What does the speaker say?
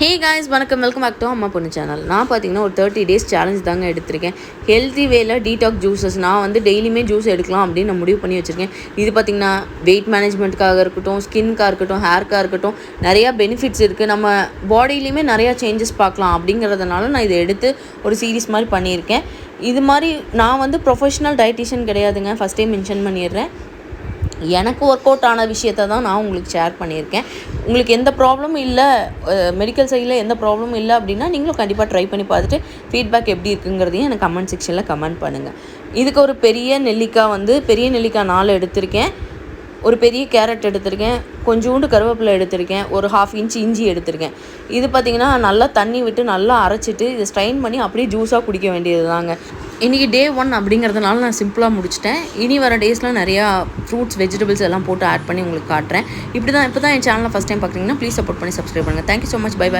Hey guys வணக்கம், welcome back to அம்மா பொண்ணு சேனல். நான் பார்த்தீங்கன்னா ஒரு 30 days சேலஞ்ச் தாங்க எடுத்திருக்கேன். ஹெல்த்தி வேல டீடாக் ஜூஸஸ் நான் வந்து டெய்லியுமே ஜூஸ் எடுக்கலாம் அப்படின்னு நான் முடிவு பண்ணி வச்சுருக்கேன். இது பார்த்திங்கன்னா வெயிட் மேனேஜ்மெண்ட்டுக்காக இருக்கட்டும், ஸ்கின்காக இருக்கட்டும், ஹேர்க்காக இருக்கட்டும், நிறையா பெனிஃபிட்ஸ் இருக்குது. நம்ம பாடியிலையுமே நிறையா சேஞ்சஸ் பார்க்கலாம். அப்படிங்கிறதுனால நான் இதை எடுத்து ஒரு சீரீஸ் மாதிரி பண்ணியிருக்கேன். இது மாதிரி நான் வந்து ப்ரொஃபஷ்னல் டயட்டிஷியன் கிடையாதுங்க, ஃபஸ்ட்டே மென்ஷன் பண்ணிடுறேன். எனக்கு ஒர்க் அவுட் ஆன விஷயத்தை தான் நான் உங்களுக்கு ஷேர் பண்ணியிருக்கேன். உங்களுக்கு எந்த ப்ராப்ளமும் இல்லை, மெடிக்கல் சைடில் எந்த ப்ராப்ளமும் இல்லை அப்படின்னா நீங்களும் கண்டிப்பாக ட்ரை பண்ணி பார்த்துட்டு ஃபீட்பேக் எப்படி இருக்குங்கிறதையும் எனக்கு கமெண்ட் செக்ஷனில் கமெண்ட் பண்ணுங்கள். இதுக்கு ஒரு பெரிய நெல்லிக்காய் 4 எடுத்திருக்கேன், ஒரு பெரிய கேரட் எடுத்திருக்கேன், கொஞ்சோண்டு கருவேப்பிலை எடுத்திருக்கேன், ஒரு 1/2 inch இஞ்சி எடுத்திருக்கேன். இது பார்த்திங்கன்னா நல்லா தண்ணி விட்டு நல்லா அரைச்சிட்டு இதை ஸ்ட்ரைன் பண்ணி அப்படியே ஜூஸாக குடிக்க வேண்டியது தாங்க. இன்றைக்கி டே 1 அப்படிங்கிறதுனால நான் சிம்பிளாக முடிச்சிட்டேன். இனி வர டேஸில் நிறையா ஃப்ரூட்ஸ், வெஜிடபிள்ஸ் எல்லாம் போட்டு ஆட் பண்ணி உங்களுக்கு காட்டுறேன். இப்போ தான் என் சேனலை ஃபஸ்ட் டைம் பார்க்குறீங்கன்னா ப்ளீஸ் சப்போர்ட் பண்ணி சப்ஸ்கிரைப் பண்ணுங்கள். Thank you so much. பை.